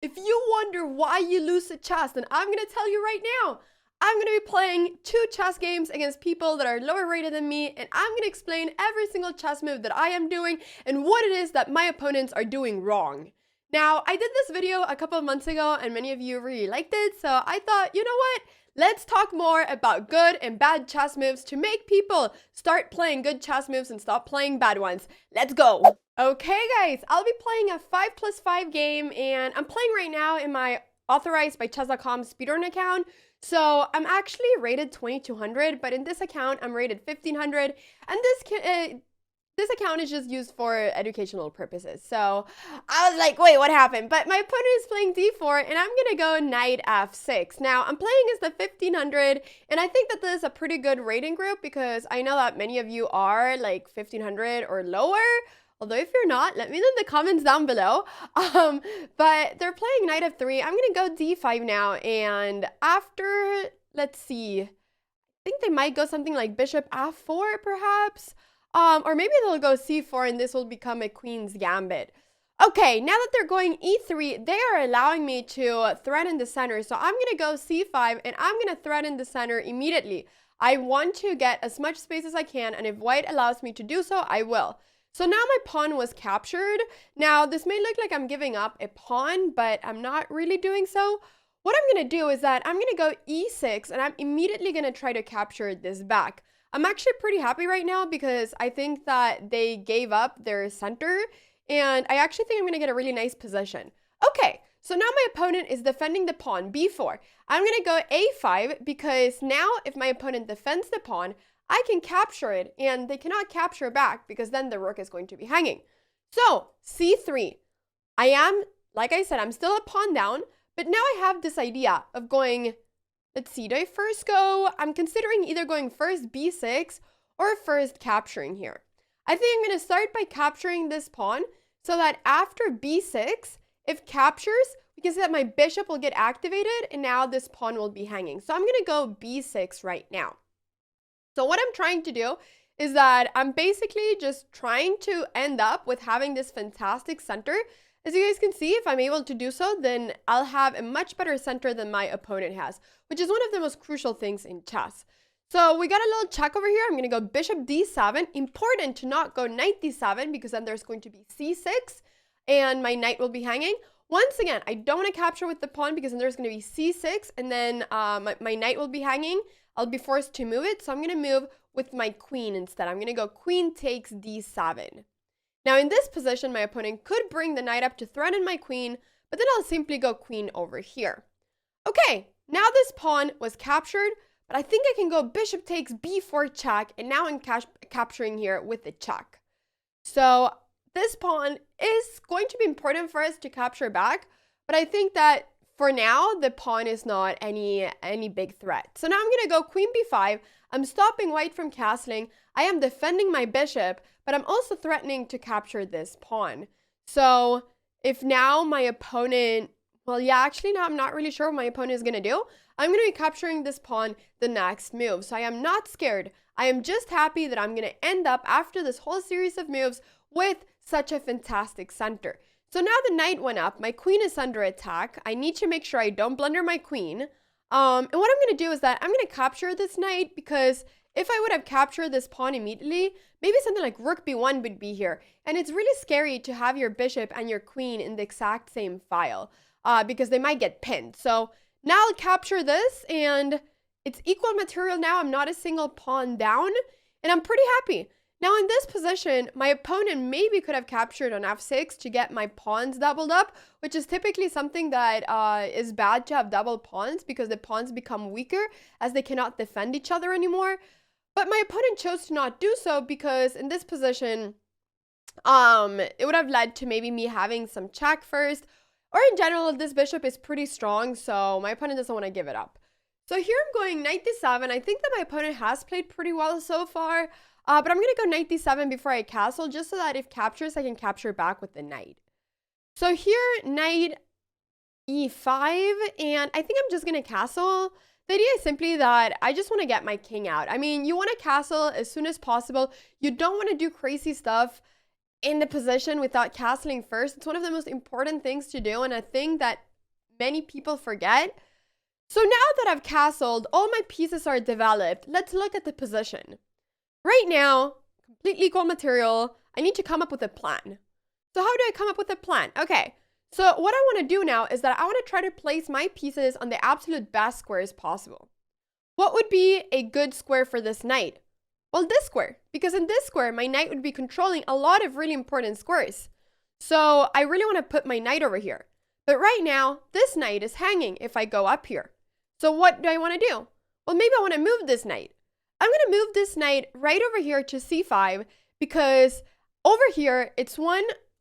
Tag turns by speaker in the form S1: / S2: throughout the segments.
S1: If you wonder why you lose at chess, then I'm going to tell you right now. I'm going to be playing 2 chess games against people that are lower rated than me, and I'm going to explain every single chess move that I am doing and what it is that my opponents are doing wrong. Now, I did this video a couple of months ago, and many of you really liked it, so I thought, you know what? Let's talk more about good and bad chess moves to make people start playing good chess moves and stop playing bad ones. Let's go! Okay guys, I'll be playing a 5+5 game, and I'm playing right now in my authorized by chess.com speedrun account. So I'm actually rated 2200, but in this account I'm rated 1500, and this account is just used for educational purposes. So I was like, wait, what happened? But my opponent is playing d4, and I'm gonna go knight f6. Now I'm playing as the 1500, and I think that this is a pretty good rating group because I know that many of you are like 1500 or lower. Although if you're not, let me know in the comments down below. But they're playing knight f3. I'm gonna go d5 now, and after, let's see, I think they might go something like bishop f4 perhaps. Or maybe they'll go c4 and this will become a queen's gambit. Okay, now that they're going e3, they are allowing me to threaten the center. So I'm gonna go c5 and I'm gonna threaten the center immediately. I want to get as much space as I can, and if white allows me to do so, I will. So now my pawn was captured. Now this may look like I'm giving up a pawn, but I'm not really doing so. What I'm gonna do is that I'm gonna go e6 and I'm immediately gonna try to capture this back. I'm actually pretty happy right now because I think that they gave up their center, and I actually think I'm gonna get a really nice position. Okay, so now my opponent is defending the pawn, b4. I'm gonna go a5 because now if my opponent defends the pawn, I can capture it, and they cannot capture back because then the rook is going to be hanging. So c3, I am, like I said, I'm still a pawn down, but now I have this idea of going, let's see, do I first go, I'm considering either going first b6 or first capturing here. I think I'm going to start by capturing this pawn so that after b6, if captures, we can see that my bishop will get activated and now this pawn will be hanging. So I'm going to go b6 right now. So what I'm trying to do is that I'm basically just trying to end up with having this fantastic center. As you guys can see, if I'm able to do so, then I'll have a much better center than my opponent has, which is one of the most crucial things in chess. So we got a little check over here. I'm going to go bishop d7. Important to not go knight d7 because then there's going to be c6 and my knight will be hanging. Once again, I don't want to capture with the pawn because then there's going to be c6 and then my knight will be hanging. I'll be forced to move it, so I'm going to move with my queen instead. I'm going to go queen takes d7. Now in this position, my opponent could bring the knight up to threaten my queen, but then I'll simply go queen over here. Okay, now this pawn was captured, but I think I can go bishop takes b4 check, and now I'm capturing here with the check. So this pawn is going to be important for us to capture back, but I think that for now, the pawn is not any big threat. So now I'm going to go queen b5. I'm stopping white from castling. I am defending my bishop, but I'm also threatening to capture this pawn. So if now my opponent, well, yeah, actually now I'm not really sure what my opponent is going to do. I'm going to be capturing this pawn the next move. So I am not scared. I am just happy that I'm going to end up after this whole series of moves with such a fantastic center. So now the knight went up, my queen is under attack. I need to make sure I don't blunder my queen. And what I'm going to do is that I'm going to capture this knight because if I would have captured this pawn immediately, maybe something like rook b1 would be here. And it's really scary to have your bishop and your queen in the exact same file because they might get pinned. So now I'll capture this and it's equal material now. I'm not a single pawn down and I'm pretty happy. Now in this position, my opponent maybe could have captured on f6 to get my pawns doubled up, which is typically something that is bad to have double pawns because the pawns become weaker as they cannot defend each other anymore. But my opponent chose to not do so because in this position, it would have led to maybe me having some check first, or in general, this bishop is pretty strong, so my opponent doesn't want to give it up. So here I'm going knight d7. I think that my opponent has played pretty well so far. But I'm going to go knight d7 before I castle, just so that if captures, I can capture back with the knight. So here, knight e5, and I think I'm just going to castle. The idea is simply that I just want to get my king out. I mean, you want to castle as soon as possible. You don't want to do crazy stuff in the position without castling first. It's one of the most important things to do, and I think that many people forget. So now that I've castled, all my pieces are developed. Let's look at the position. Right now, completely equal material. I need to come up with a plan. So how do I come up with a plan? Okay, so what I want to do now is that I want to try to place my pieces on the absolute best squares possible. What would be a good square for this knight? Well, this square, because in this square, my knight would be controlling a lot of really important squares. So I really want to put my knight over here. But right now, this knight is hanging if I go up here. So what do I want to do? Well, maybe I want to move this knight. I'm going to move this knight right over here to c5 because over here, it's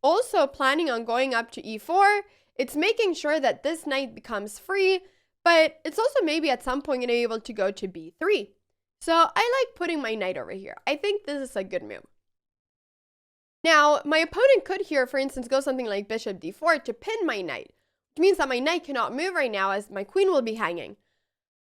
S1: also planning on going up to e4. It's making sure that this knight becomes free, but it's also maybe at some point going to be able to go to b3. So I like putting my knight over here. I think this is a good move. Now, my opponent could here, for instance, go something like bishop d4 to pin my knight, which means that my knight cannot move right now as my queen will be hanging.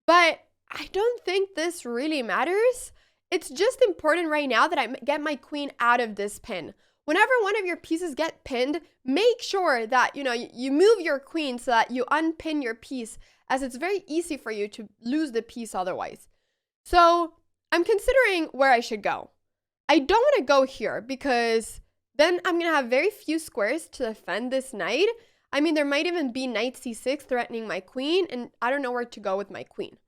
S1: But I don't think this really matters. It's just important right now that I get my queen out of this pin. Whenever one of your pieces get pinned, make sure that, you move your queen so that you unpin your piece, as it's very easy for you to lose the piece otherwise. So I'm considering where I should go. I don't want to go here because then I'm going to have very few squares to defend this knight. I mean, there might even be knight c6 threatening my queen, and I don't know where to go with my queen.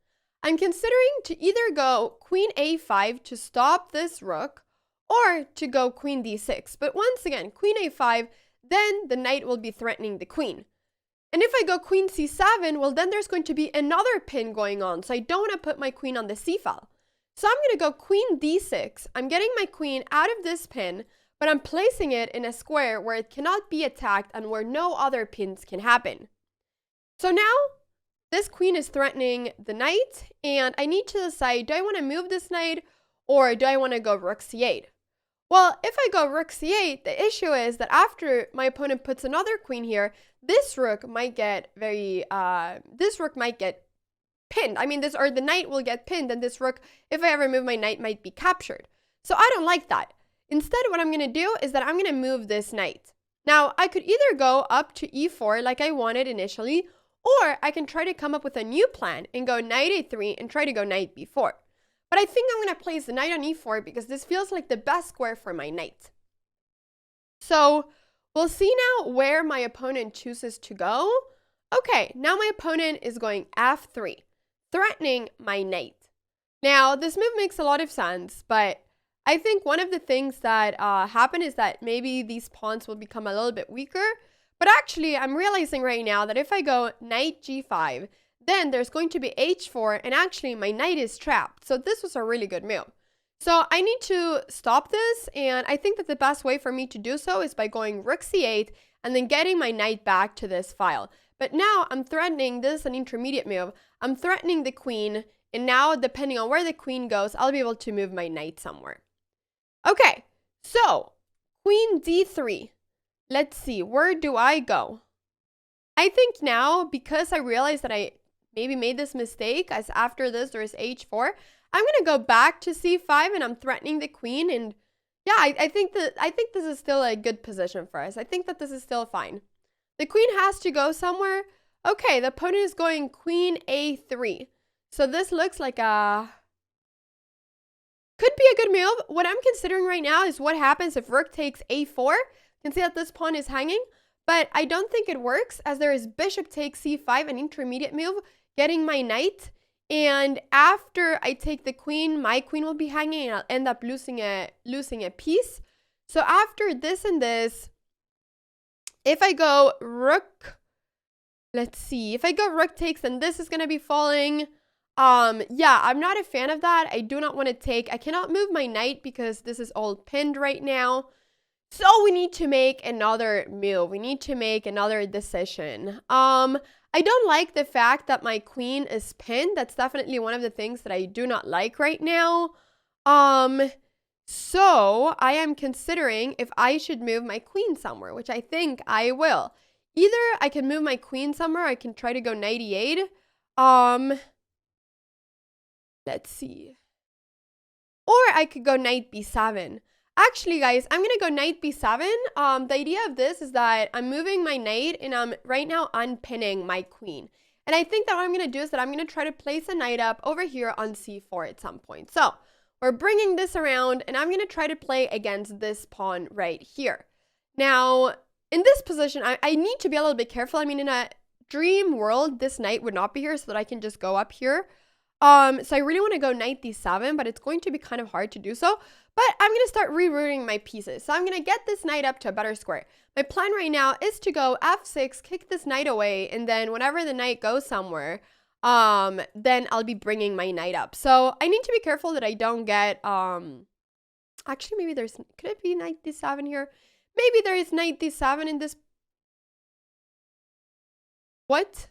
S1: I'm considering to either go queen a5 to stop this rook or to go queen d6. But once again, queen a5, then the knight will be threatening the queen. And if I go queen c7, well, then there's going to be another pin going on. So I don't want to put my queen on the c file. So I'm going to go queen d6. I'm getting my queen out of this pin, but I'm placing it in a square where it cannot be attacked and where no other pins can happen. So now this queen is threatening the knight, and I need to decide, do I want to move this knight or do I want to go rook c8? Well, if I go rook c8, the issue is that after my opponent puts another queen here, this rook might get pinned. I mean, the knight will get pinned, and this rook, if I ever move my knight, might be captured. So I don't like that. Instead, what I'm going to do is that I'm going to move this knight. Now, I could either go up to e4 like I wanted initially, or I can try to come up with a new plan and go knight a3 and try to go knight b4. But I think I'm going to place the knight on e4 because this feels like the best square for my knight. So we'll see now where my opponent chooses to go. Okay, now my opponent is going f3, threatening my knight. Now, this move makes a lot of sense, but I think one of the things that happen is that maybe these pawns will become a little bit weaker. But actually, I'm realizing right now that if I go knight g5, then there's going to be h4, and actually my knight is trapped. So this was a really good move. So I need to stop this, and I think that the best way for me to do so is by going rook c8 and then getting my knight back to this file. But now I'm threatening, this is an intermediate move, I'm threatening the queen, and now depending on where the queen goes, I'll be able to move my knight somewhere. Okay, so queen d3. Let's see, where do I go? I think now, because I realized that I maybe made this mistake, as after this there's h4, I'm going to go back to c5 and I'm threatening the queen. And yeah, I think this is still a good position for us. I think that this is still fine. The queen has to go somewhere. Okay, the opponent is going queen a3. So this looks like could be a good move. What I'm considering right now is what happens if rook takes a4. You can see that this pawn is hanging, but I don't think it works, as there is bishop takes c5, an intermediate move, getting my knight. And after I take the queen, my queen will be hanging, and I'll end up losing a piece. So after this and this, if I go rook, let's see, if I go rook takes, then this is going to be falling. Yeah, I'm not a fan of that. I do not want to take, I cannot move my knight because this is all pinned right now. So we need to make another move. We need to make another decision. I don't like the fact that my queen is pinned. That's definitely one of the things that I do not like right now. So I am considering if I should move my queen somewhere, which I think I will. Either I can move my queen somewhere, I can try to go knight e8. Let's see. Or I could go knight b7. Actually, guys, I'm gonna go knight b7. The idea of this is that I'm moving my knight and I'm right now unpinning my queen. And I think that what I'm gonna do is that I'm gonna try to place a knight up over here on c4 at some point. So we're bringing this around and I'm gonna try to play against this pawn right here. Now, in this position, I need to be a little bit careful. I mean, in a dream world, this knight would not be here so that I can just go up here. So I really want to go knight d7, but it's going to be kind of hard to do so. But I'm going to start rerouting my pieces. So I'm going to get this knight up to a better square. My plan right now is to go f6, kick this knight away, and then whenever the knight goes somewhere, then I'll be bringing my knight up. So I need to be careful that I don't get, actually maybe there's, could it be knight d7 here? Maybe there is knight d7 in this. What?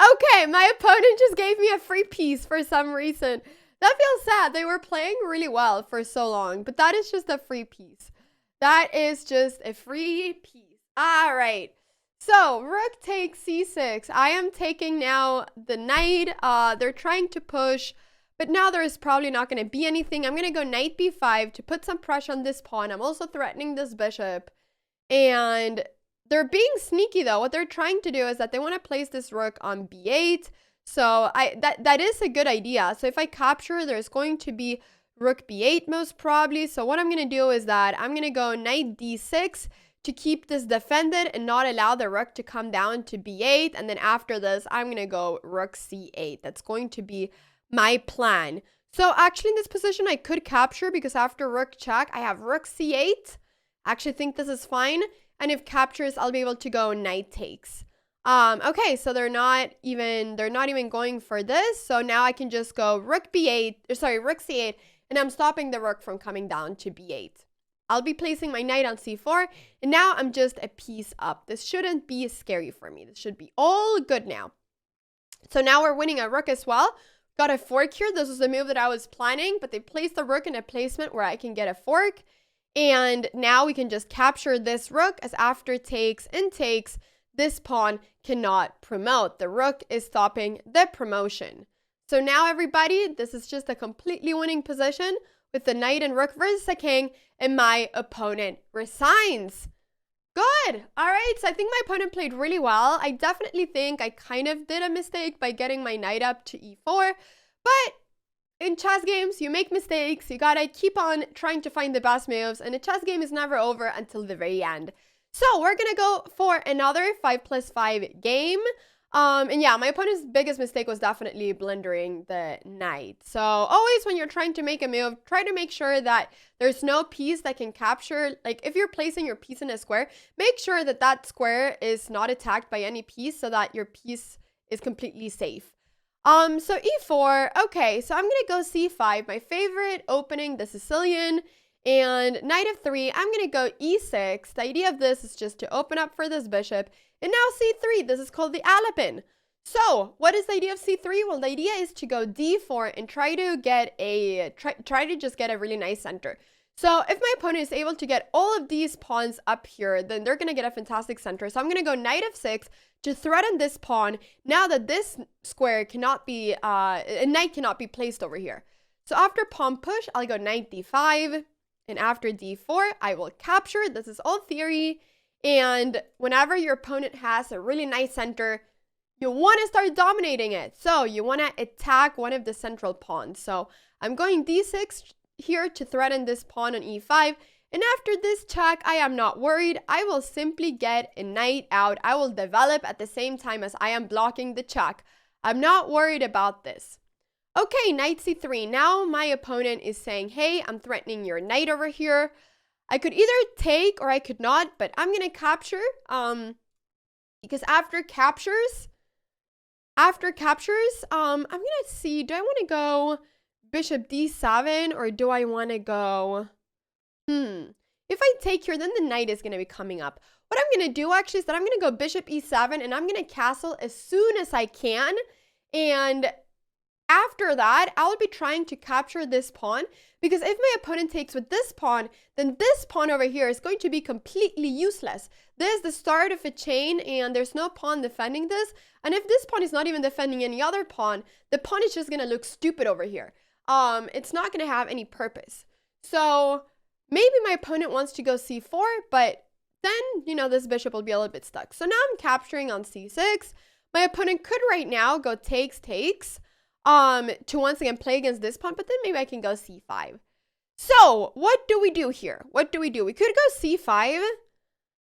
S1: Okay, my opponent just gave me a free piece for some reason. That feels sad. They were playing really well for so long, but that is just a free piece. That is just a free piece. All right. So, rook takes c6. I am taking now the knight. They're trying to push, but now there is probably not going to be anything. I'm going to go knight b5 to put some pressure on this pawn. I'm also threatening this bishop. And they're being sneaky though. What they're trying to do is that they want to place this rook on b8. So that is a good idea. So if I capture, there's going to be rook b8 most probably. So what I'm going to do is that I'm going to go knight d6 to keep this defended and not allow the rook to come down to b8. And then after this, I'm going to go rook c8. That's going to be my plan. So actually in this position, I could capture because after rook check, I have rook c8. I actually think this is fine. And if captures, I'll be able to go knight takes. Okay, so they're not even going for this. So now I can just go rook c8, and I'm stopping the rook from coming down to b8. I'll be placing my knight on c4, and now I'm just a piece up. This shouldn't be scary for me. This should be all good now. So now we're winning a rook as well. Got a fork here. This was the move that I was planning, but they placed the rook in a placement where I can get a fork. And now we can just capture this rook, as after takes and takes, this pawn cannot promote. The rook is stopping the promotion. So now everybody, this is just a completely winning position with the knight and rook versus the king, and my opponent resigns. Good. All right, so I think my opponent played really well. I definitely think I kind of did a mistake by getting my knight up to e4, but in chess games, you make mistakes. You gotta keep on trying to find the best moves, and a chess game is never over until the very end. So we're gonna go for another 5+5 game. And yeah, my opponent's biggest mistake was definitely blundering the knight. So always when you're trying to make a move, try to make sure that there's no piece that can capture. Like if you're placing your piece in a square, make sure that that square is not attacked by any piece so that your piece is completely safe. So e4, okay, so I'm gonna go c5, my favorite opening, the Sicilian, and knight of 3, I'm gonna go e6. The idea of this is just to open up for this bishop, and now c3, this is called the Alapin. So, what is the idea of c3? Well, the idea is to go d4 and try to get try to just get a really nice center. So, if my opponent is able to get all of these pawns up here, then they're gonna get a fantastic center. So, I'm gonna go knight of 6 to threaten this pawn, now that this square cannot be, a knight cannot be placed over here. So after pawn push, I'll go knight d5, and after d4, I will capture. This is all theory, and whenever your opponent has a really nice center, you want to start dominating it. So you want to attack one of the central pawns. So I'm going d6 here to threaten this pawn on e5, and after this check, I am not worried. I will simply get a knight out. I will develop at the same time as I am blocking the check. I'm not worried about this. Okay, knight c3. Now my opponent is saying, hey, I'm threatening your knight over here. I could either take or I could not, but I'm going to capture. Because after captures, I'm going to see, do I want to go bishop d7 or do I want to go... If I take here, then the knight is going to be coming up. What I'm going to do actually is that I'm going to go bishop e7 and I'm going to castle as soon as I can. And after that, I'll be trying to capture this pawn, because if my opponent takes with this pawn, then this pawn over here is going to be completely useless. This is the start of a chain and there's no pawn defending this. And if this pawn is not even defending any other pawn, the pawn is just going to look stupid over here. it's not going to have any purpose. So maybe my opponent wants to go c4, but then, you know, this bishop will be a little bit stuck. So now I'm capturing on c6. My opponent could right now go takes, to once again play against this pawn, but then maybe I can go c5. So what do we do here? What do? We could go c5.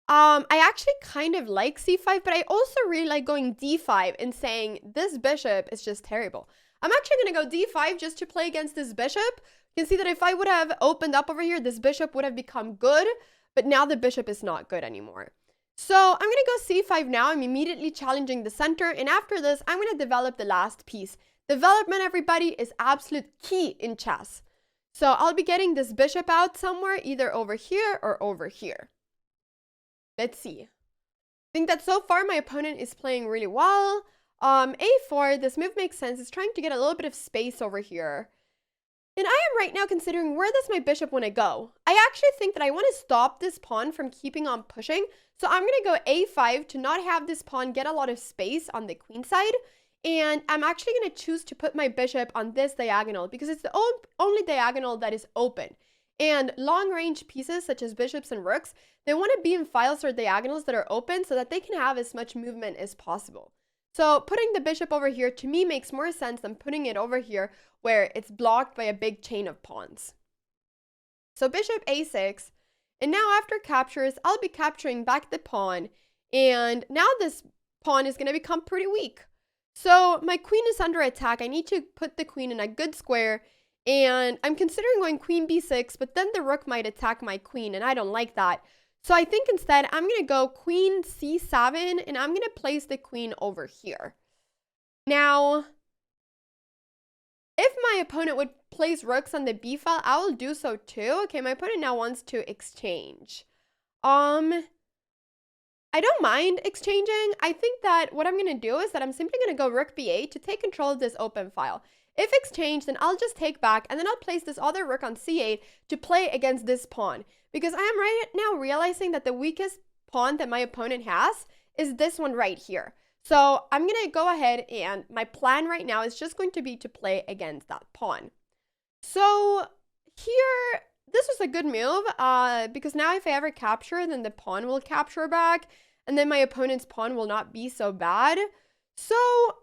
S1: I actually kind of like c5, but I also really like going d5 and saying this bishop is just terrible. I'm actually going to go d5 just to play against this bishop. You can see that if I would have opened up over here, this bishop would have become good, but now the bishop is not good anymore. So I'm going to go c5 now. I'm immediately challenging the center, and after this, I'm going to develop the last piece. Development, everybody, is absolute key in chess. So I'll be getting this bishop out somewhere, either over here or over here. Let's see. I think that so far my opponent is playing really well. A4, this move makes sense. It's trying to get a little bit of space over here. And I am right now considering, where does my bishop want to go? I actually think that I want to stop this pawn from keeping on pushing. So I'm going to go a5 to not have this pawn get a lot of space on the queen side. And I'm actually going to choose to put my bishop on this diagonal because it's the only diagonal that is open. And long-range pieces such as bishops and rooks, they want to be in files or diagonals that are open so that they can have as much movement as possible. So putting the bishop over here to me makes more sense than putting it over here where it's blocked by a big chain of pawns. So bishop a6, and now after captures, I'll be capturing back the pawn, and now this pawn is going to become pretty weak. So my queen is under attack. I need to put the queen in a good square, and I'm considering going queen b6, but then the rook might attack my queen, and I don't like that. So I think instead I'm going to go queen c7, and I'm going to place the queen over here. Now, if my opponent would place rooks on the b file, I will do so too. Okay, my opponent now wants to exchange. I don't mind exchanging. I think that what I'm going to do is that I'm simply going to go rook b8 to take control of this open file. If exchanged, then I'll just take back, and then I'll place this other rook on c8 to play against this pawn. Because I am right now realizing that the weakest pawn that my opponent has is this one right here. So I'm going to go ahead, and my plan right now is just going to be to play against that pawn. So here, this was a good move because now if I ever capture, then the pawn will capture back, and then my opponent's pawn will not be so bad. So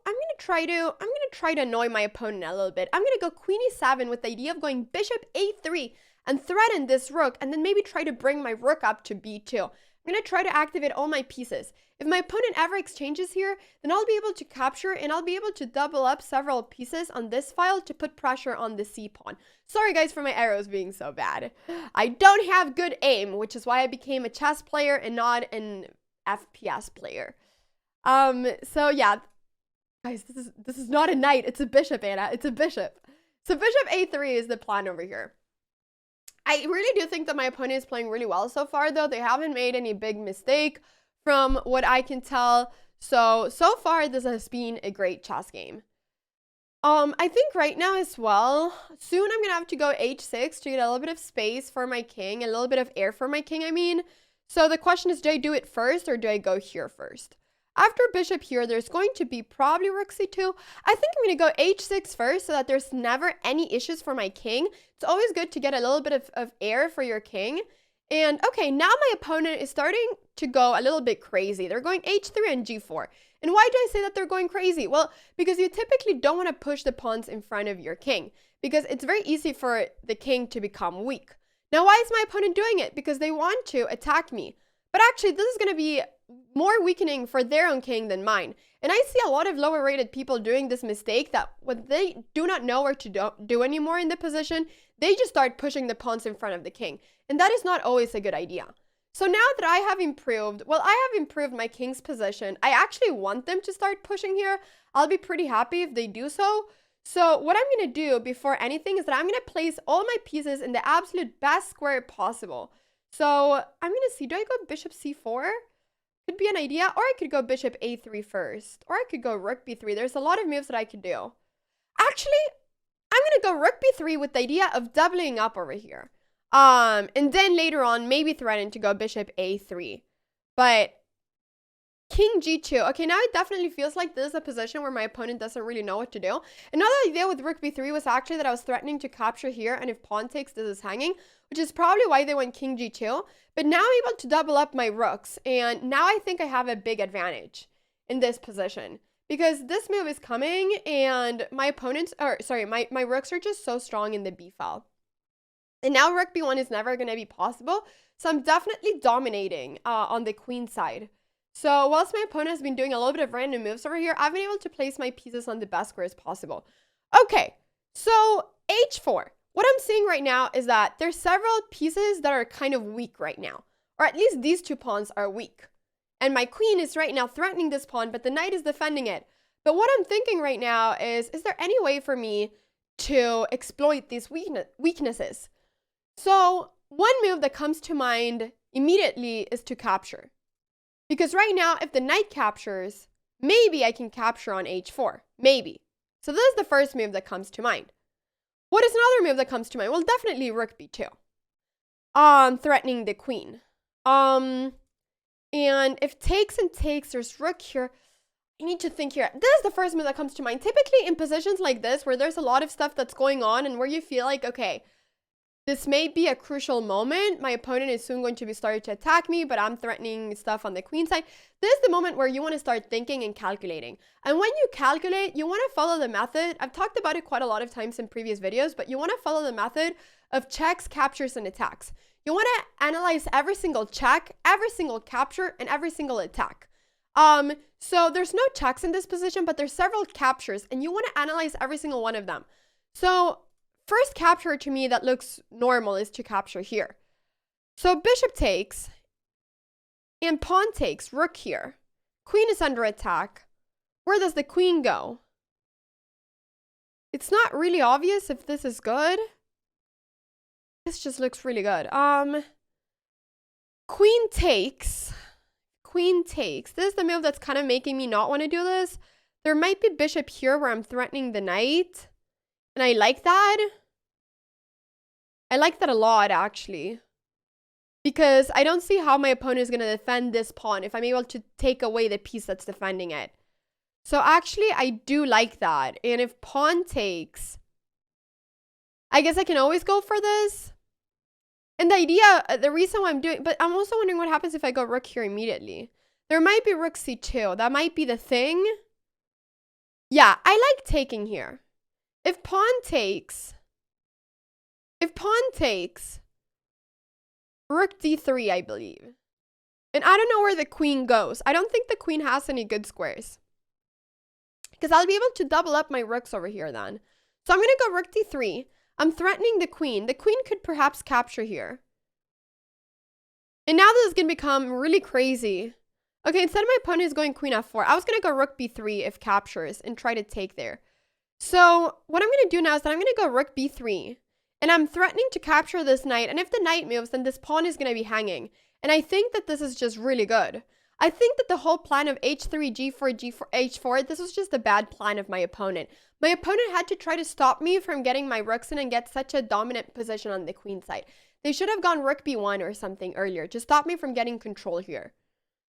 S1: I'm going to try to annoy my opponent a little bit. I'm going to go queen e7 with the idea of going bishop a3 and threaten this rook, and then maybe try to bring my rook up to b2. I'm going to try to activate all my pieces. If my opponent ever exchanges here, then I'll be able to capture, and I'll be able to double up several pieces on this file to put pressure on the c pawn. Sorry guys for my arrows being so bad. I don't have good aim, which is why I became a chess player and not an FPS player. So yeah, guys, this is not a knight, it's a bishop, Anna. It's a bishop. So bishop a3 is the plan over here. I really do think that my opponent is playing really well so far, though. They haven't made any big mistake from what I can tell. So far, this has been a great chess game. I think right now as well, soon I'm going to have to go h6 to get a little bit of space for my king, a little bit of air for my king, I mean. So the question is, do I do it first or do I go here first? After bishop here, there's going to be probably rook c2. I think I'm going to go h6 first so that there's never any issues for my king. It's always good to get a little bit of air for your king. And okay, now my opponent is starting to go a little bit crazy. They're going h3 and g4. And why do I say that they're going crazy? Well, because you typically don't want to push the pawns in front of your king, because it's very easy for the king to become weak. Now, why is my opponent doing it? Because they want to attack me. But actually, this is going to be more weakening for their own king than mine. And I see a lot of lower rated people doing this mistake, that when they do not know what to do anymore in the position, they just start pushing the pawns in front of the king. And that is not always a good idea. So now that I have improved, well, I have improved my king's position. I actually want them to start pushing here. I'll be pretty happy if they do so. So what I'm going to do before anything is that I'm going to place all my pieces in the absolute best square possible. So I'm going to see, do I go bishop c4? Could be an idea. Or I could go bishop a3 first. Or I could go rook b3. There's a lot of moves that I could do. Actually, I'm going to go rook b3 with the idea of doubling up over here. And then later on, maybe threaten to go bishop a3. But king g2. Okay, now it definitely feels like this is a position where my opponent doesn't really know what to do. Another idea with rook b3 was actually that I was threatening to capture here, and if pawn takes, this is hanging, which is probably why they went king g2. But now I'm able to double up my rooks, and now I think I have a big advantage in this position. Because this move is coming, and my opponents, or sorry, my rooks are just so strong in the b file. And now rook b1 is never going to be possible, so I'm definitely dominating on the queen side. So whilst my opponent has been doing a little bit of random moves over here, I've been able to place my pieces on the best squares possible. Okay, so h4. What I'm seeing right now is that there's several pieces that are kind of weak right now. Or at least these two pawns are weak. And my queen is right now threatening this pawn, but the knight is defending it. But what I'm thinking right now is there any way for me to exploit these weaknesses? So one move that comes to mind immediately is to capture. Because right now, if the knight captures, maybe I can capture on h4. Maybe. So this is the first move that comes to mind. What is another move that comes to mind? Well, definitely rook b2. Threatening the queen. And if takes and takes, there's rook here. I need to think here. This is the first move that comes to mind. Typically in positions like this, where there's a lot of stuff that's going on and where you feel like, okay, this may be a crucial moment. My opponent is soon going to be starting to attack me, but I'm threatening stuff on the queen side. This is the moment where you want to start thinking and calculating. And when you calculate, you want to follow the method. I've talked about it quite a lot of times in previous videos, but you want to follow the method of checks, captures, and attacks. You want to analyze every single check, every single capture, and every single attack. So there's no checks in this position, but there's several captures, and you want to analyze every single one of them. So first capture to me that looks normal is to capture here. So bishop takes and pawn takes, rook here. Queen is under attack. Where does the queen go? It's not really obvious if this is good. This just looks really good. Queen takes. Queen takes. This is the move that's kind of making me not want to do this. There might be bishop here where I'm threatening the knight. And I like that. I like that a lot, actually. Because I don't see how my opponent is going to defend this pawn if I'm able to take away the piece that's defending it. So actually, I do like that. And if pawn takes, I guess I can always go for this. And the idea, the reason why I'm doing, but I'm also wondering what happens if I go rook here immediately. There might be rook c2. That might be the thing. Yeah, I like taking here. If pawn takes, rook d3, I believe. And I don't know where the queen goes. I don't think the queen has any good squares. Because I'll be able to double up my rooks over here then. So I'm going to go rook d3. I'm threatening the queen. The queen could perhaps capture here. And now this is going to become really crazy. Okay, instead of my opponent is going queen f4, I was going to go rook b3 if captures and try to take there. So what I'm going to do now is that I'm going to go rook b3. And I'm threatening to capture this knight. And if the knight moves, then this pawn is going to be hanging. And I think that this is just really good. I think that the whole plan of h3, g4, g4, h4, this was just a bad plan of my opponent. My opponent had to try to stop me from getting my rooks in and get such a dominant position on the queen side. They should have gone rook b1 or something earlier to stop me from getting control here.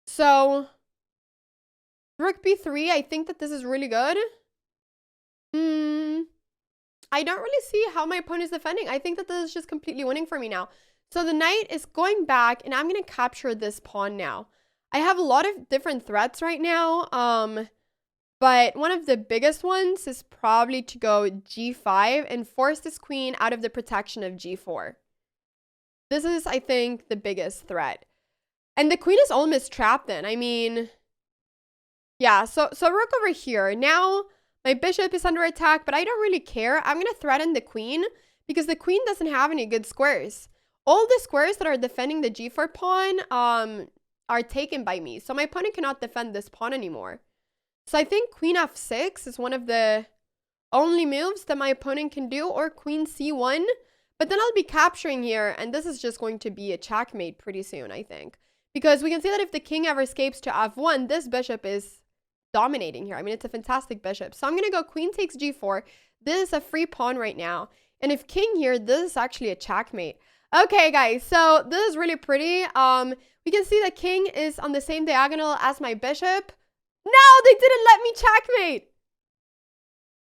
S1: So, rook b3, I think that this is really good. I don't really see how my opponent is defending. I think that this is just completely winning for me now. So the knight is going back, and I'm going to capture this pawn now. I have a lot of different threats right now, but one of the biggest ones is probably to go g5 and force this queen out of the protection of g4. This is, I think, the biggest threat. And the queen is almost trapped then. I mean, yeah, so rook over here. Now my bishop is under attack, but I don't really care. I'm going to threaten the queen because the queen doesn't have any good squares. All the squares that are defending the g4 pawn are taken by me. So my opponent cannot defend this pawn anymore. So I think queen f6 is one of the only moves that my opponent can do, or queen c1. But then I'll be capturing here, and this is just going to be a checkmate pretty soon, I think. Because we can see that if the king ever escapes to f1, this bishop is dominating here. I mean, it's a fantastic bishop. So I'm going to go queen takes g4. This is a free pawn right now. And if king here, this is actually a checkmate. Okay, guys, so this is really pretty. We can see the king is on the same diagonal as my bishop. No, they didn't let me checkmate.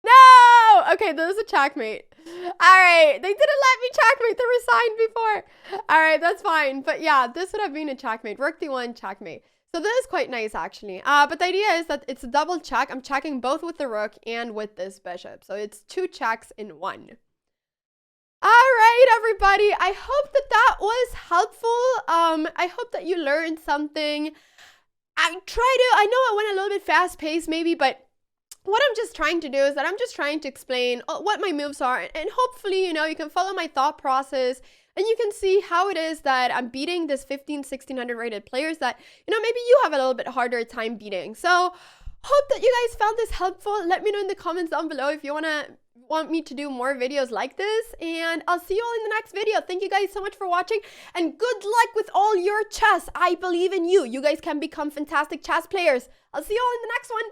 S1: No! Okay, this is a checkmate. Alright, they didn't let me checkmate. They resigned before. Alright, that's fine. But yeah, this would have been a checkmate. Rook d1, checkmate. So this is quite nice, actually. But the idea is that it's a double check. I'm checking both with the rook and with this bishop. So it's 2 checks in 1. All right, everybody. I hope that that was helpful. I hope that you learned something. I know I went a little bit fast paced maybe, but what I'm just trying to do is that I'm just trying to explain what my moves are, and hopefully, you know, you can follow my thought process and you can see how it is that I'm beating this 1600 rated players that, you know, maybe you have a little bit harder time beating. So hope that you guys found this helpful. Let me know in the comments down below if you want me to do more videos like this, and I'll see you all in the next video. Thank you guys so much for watching, and good luck with all your chess. I believe in you. You guys can become fantastic chess players. I'll see you all in the next one.